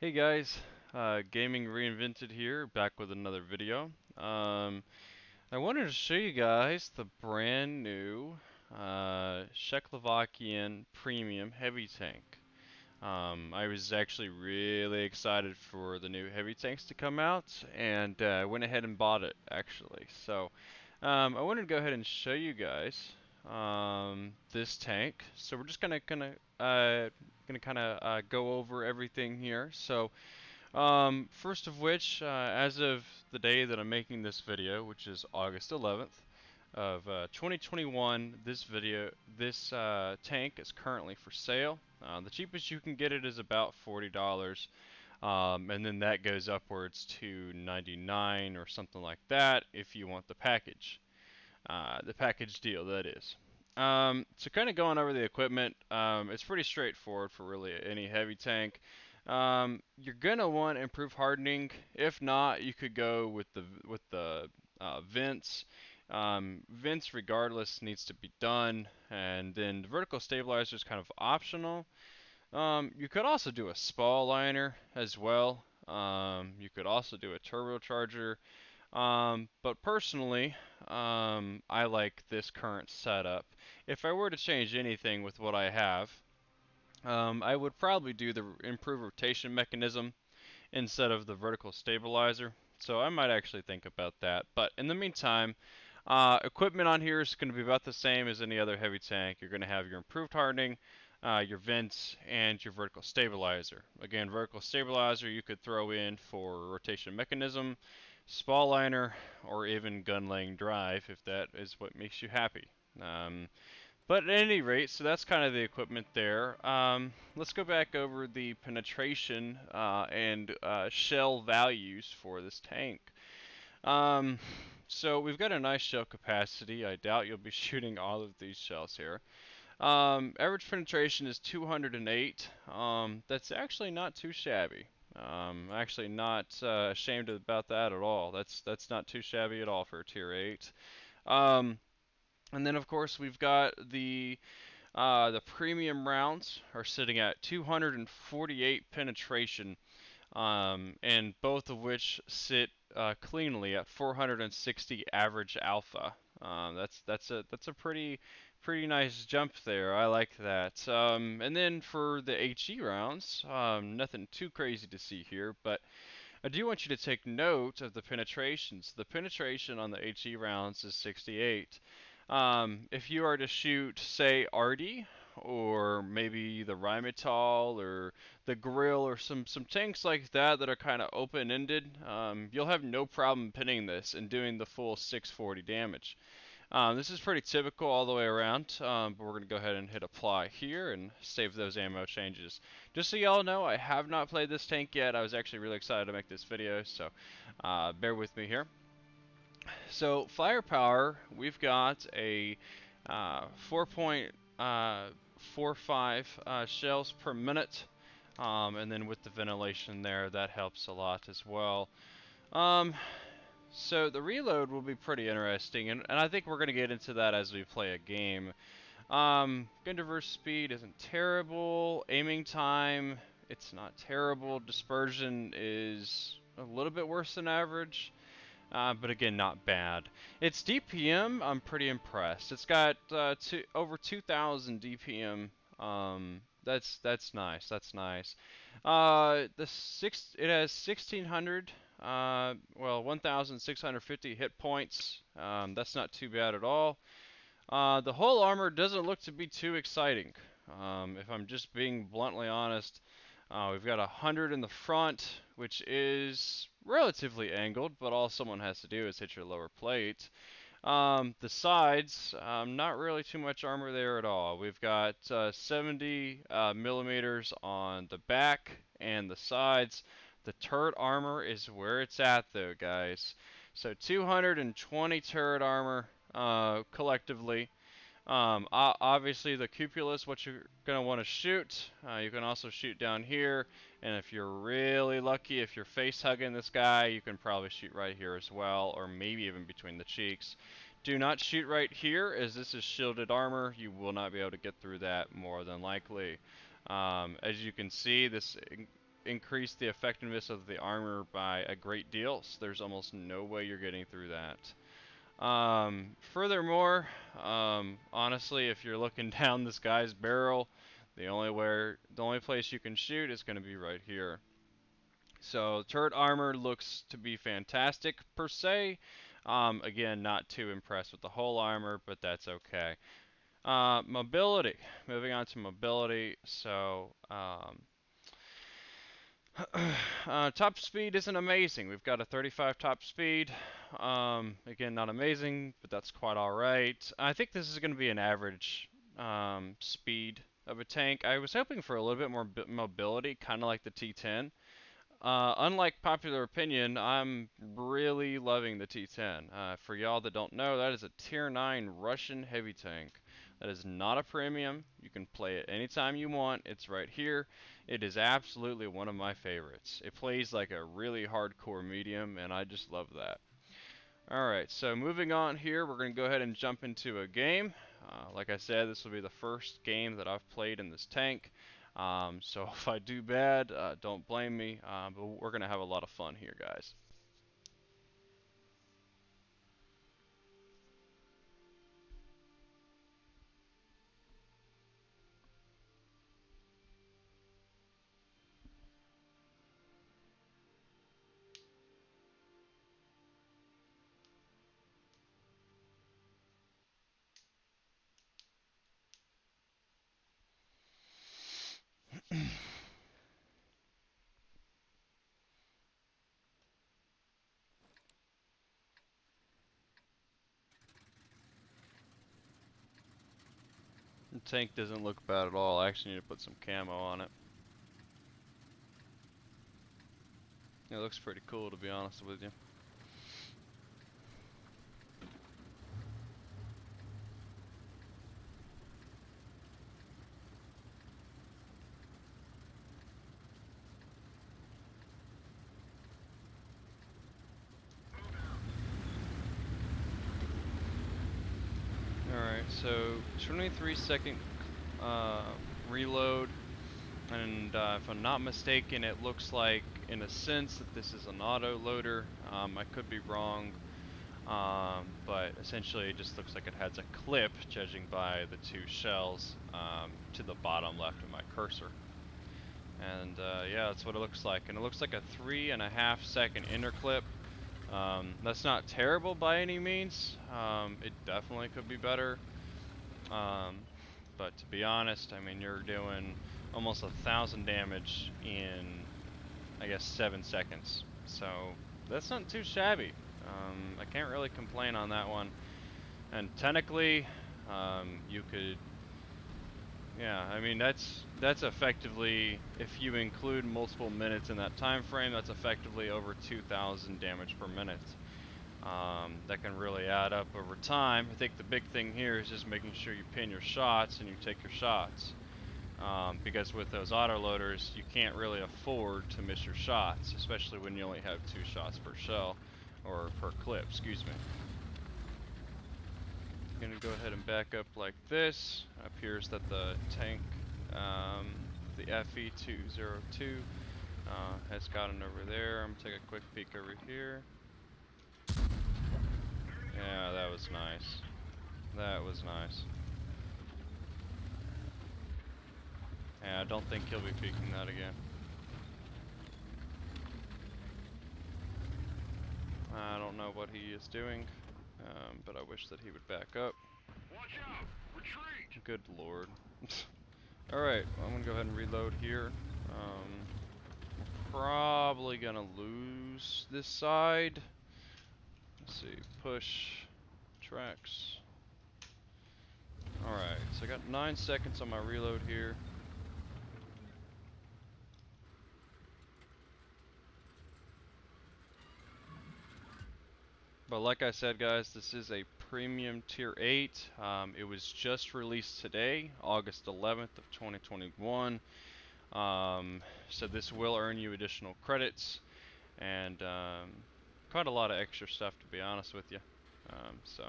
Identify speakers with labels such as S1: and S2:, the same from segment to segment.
S1: Hey guys, Gaming Reinvented here, back with another video. I wanted to show you guys the brand new Czechoslovakian Premium Heavy Tank. I was actually really excited for the new heavy tanks to come out, and went ahead and bought it actually. So I wanted to go ahead and show you guys this tank. So we're just gonna kind of go over everything here. So first of which, as of the day that I'm making this video, which is August 11th of 2021, this tank is currently for sale. The cheapest you can get it is about $40, and then that goes upwards to 99 or something like that if you want the package deal, that is. So kind of going over the equipment, it's pretty straightforward for really any heavy tank. You're gonna want improved hardening. If not, you could go with the vents. Vents, regardless, needs to be done, and then the vertical stabilizer is kind of optional. You could also do a spall liner as well. You could also do a turbocharger. But personally, I like this current setup. If I were to change anything with what I have, I would probably do the improved rotation mechanism instead of the vertical stabilizer. So I might actually think about that. But in the meantime, equipment on here is going to be about the same as any other heavy tank. You're going to have your improved hardening, your vents, and your vertical stabilizer. Again, vertical stabilizer you could throw in for rotation mechanism, spall liner, or even gun laying drive if that is what makes you happy. But at any rate, so that's kind of the equipment there. Let's go back over the penetration and shell values for this tank. Um, so we've got a nice shell capacity. I doubt you'll be shooting all of these shells here. Average penetration is 208. That's actually not too shabby. Actually not ashamed about that at all. That's not too shabby at all for a tier 8. Um, and then of course we've got the premium rounds are sitting at 248 penetration, and both of which sit cleanly at 460 average alpha. That's a pretty nice jump there. I like that. And then for the HE rounds, nothing too crazy to see here, but I do want you to take note of the penetrations. The penetration on the HE rounds is 68. If you are to shoot, say, Arty, or maybe the Rheinmetall, or the Grill, or some tanks like that that are kind of open-ended, you'll have no problem pinning this and doing the full 640 damage. This is pretty typical all the way around, but we're going to go ahead and hit apply here and save those ammo changes. Just so y'all know, I have not played this tank yet. I was actually really excited to make this video, so bear with me here. So firepower, we've got a 4.45 shells per minute, and then with the ventilation there, that helps a lot as well. Um, so the reload will be pretty interesting, and I think we're going to get into that as we play a game. Gun diverse speed isn't terrible. Aiming time, it's not terrible. Dispersion is a little bit worse than average. But again, not bad. Its DPM, I'm pretty impressed. It's got over 2,000 DPM. That's nice. That's nice. It has 1,600. Well, 1,650 hit points. That's not too bad at all. The whole armor doesn't look to be too exciting. If I'm just being bluntly honest, we've got 100 in the front, which is relatively angled, but all someone has to do is hit your lower plate. The sides, not really too much armor there at all. We've got 70 millimeters on the back and the sides. The turret armor is where it's at, though, guys. So 220 turret armor collectively. Obviously, the cupola is what you're going to want to shoot. You can also shoot down here, and if you're really lucky, if you're face hugging this guy, you can probably shoot right here as well, or maybe even between the cheeks. Do not shoot right here, as this is shielded armor. You will not be able to get through that more than likely. As you can see, this increase the effectiveness of the armor by a great deal, so there's almost no way you're getting through that. Furthermore, honestly, if you're looking down this guy's barrel, the only place you can shoot is going to be right here. So turret armor looks to be fantastic per se. Again, not too impressed with the whole armor, but that's okay. Mobility. Moving on to mobility. So top speed isn't amazing. We've got a 35 top speed. Again, not amazing, but that's quite alright. I think this is going to be an average speed of a tank. I was hoping for a little bit more mobility, kind of like the T10. Unlike popular opinion, I'm really loving the T10. For y'all that don't know, that is a Tier 9 Russian heavy tank. That is not a premium. You can play it anytime you want. It's right here. It is absolutely one of my favorites. It plays like a really hardcore medium, and I just love that. Alright, so moving on here, we're going to go ahead and jump into a game. Like I said, this will be the first game that I've played in this tank. So if I do bad, don't blame me, but we're going to have a lot of fun here, guys. The tank doesn't look bad at all. I actually need to put some camo on it. It looks pretty cool, to be honest with you. Alright, so 23-second reload, and if I'm not mistaken, it looks like, in a sense, that this is an auto loader. I could be wrong, but essentially it just looks like it has a clip, judging by the two shells to the bottom left of my cursor. And yeah, that's what it looks like. And it looks like a 3.5 second interclip. That's not terrible by any means. It definitely could be better. But to be honest, I mean, you're doing almost 1,000 damage in, I guess, 7 seconds. So that's not too shabby. I can't really complain on that one. And technically, you could, yeah, I mean, that's effectively, if you include multiple minutes in that time frame, that's effectively over 2,000 damage per minute. That can really add up over time. I think the big thing here is just making sure you pin your shots and you take your shots. Because with those autoloaders, you can't really afford to miss your shots, especially when you only have 2 shots per shell, or per clip, excuse me. I'm gonna go ahead and back up like this. It appears that the tank, the FE202, has gotten over there. I'm gonna take a quick peek over here. Yeah, that was nice. That was nice. Yeah, I don't think he'll be peeking that again. I don't know what he is doing, but I wish that he would back up.
S2: Watch out! Retreat!
S1: Good lord. Alright, well, I'm gonna go ahead and reload here. Probably gonna lose this side. Let's see, push, tracks. Alright, so I got 9 seconds on my reload here. But like I said, guys, this is a premium tier 8. It was just released today, August 11th of 2021. So this will earn you additional credits and quite a lot of extra stuff, to be honest with you. So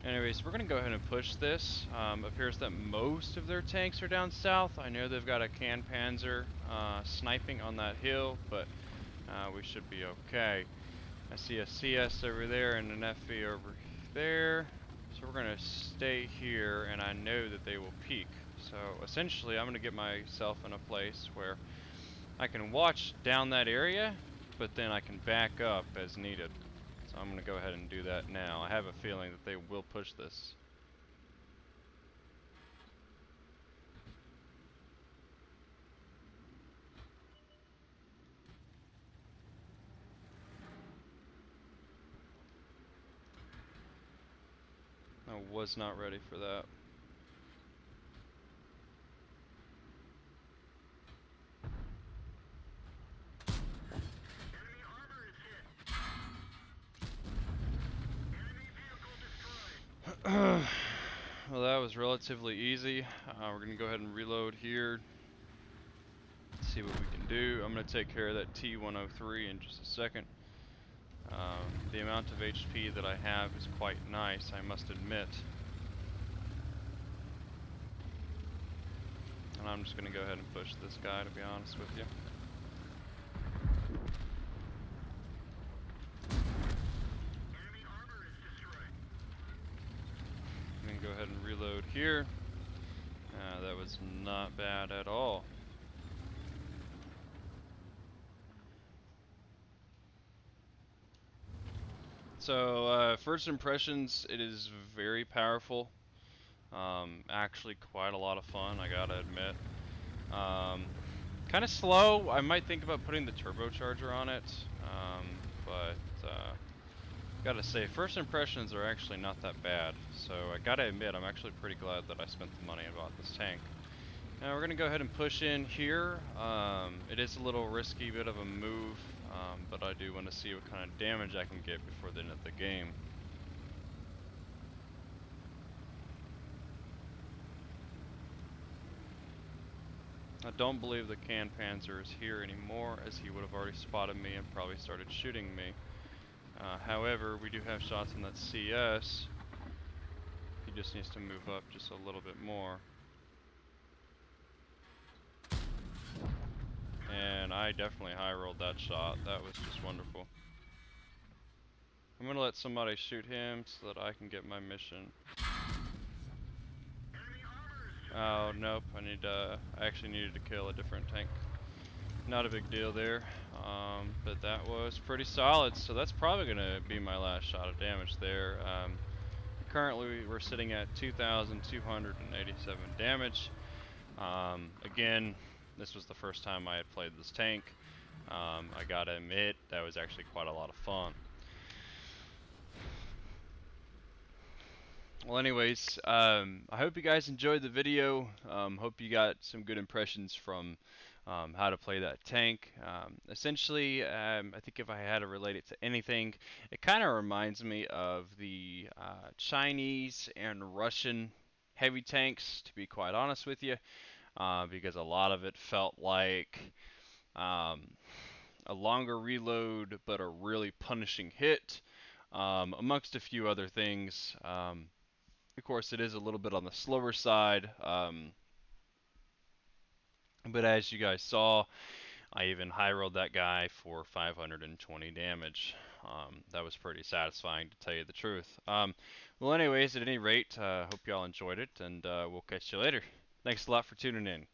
S1: Anyways, we're going to go ahead and push this. Appears that most of their tanks are down south. I know they've got a Panzer sniping on that hill, but we should be okay. I see a CS over there and an FV over there. So we're going to stay here, and I know that they will peek. So essentially, I'm going to get myself in a place where I can watch down that area, but then I can back up as needed. So I'm going to go ahead and do that now. I have a feeling that they will push this. I was not ready for that.
S2: Enemy armor is hit. Enemy vehicle destroyed.
S1: Well, that was relatively easy. We're going to go ahead and reload here. See what we can do. I'm going to take care of that T-103 in just a second. The amount of HP that I have is quite nice, I must admit. And I'm just going to go ahead and push this guy, to be honest with you.
S2: Enemy armor is destroyed.
S1: I'm going to go ahead and reload here. That was not bad at all. So, first impressions, it is very powerful. Actually quite a lot of fun, I gotta admit. Kind of slow. I might think about putting the turbocharger on it, but gotta say, first impressions are actually not that bad. So I gotta admit, I'm actually pretty glad that I spent the money and bought this tank. Now we're gonna go ahead and push in here. It is a little risky bit of a move, but I do want to see what kind of damage I can get before the end of the game. I don't believe the Panzer is here anymore, as he would have already spotted me and probably started shooting me. However, we do have shots on that CS. He just needs to move up just a little bit more. And I definitely high rolled that shot. That was just wonderful. I'm gonna let somebody shoot him so that I can get my mission.
S2: Enemy armor is destroyed.
S1: Oh, nope, I actually needed to kill a different tank. Not a big deal there, but that was pretty solid, so that's probably gonna be my last shot of damage there. Currently we're sitting at 2,287 damage. Again, this was the first time I had played this tank. I gotta admit, that was actually quite a lot of fun. Well, anyways, I hope you guys enjoyed the video. Hope you got some good impressions from how to play that tank. Essentially, I think if I had to relate it to anything, it kind of reminds me of the Chinese and Russian heavy tanks, to be quite honest with you, because a lot of it felt like um, a longer reload, but a really punishing hit, amongst a few other things. Of course, it is a little bit on the slower side, but as you guys saw, I even high rolled that guy for 520 damage. That was pretty satisfying, to tell you the truth. Well, anyways, at any rate, hope y'all enjoyed it, and we'll catch you later. Thanks a lot for tuning in.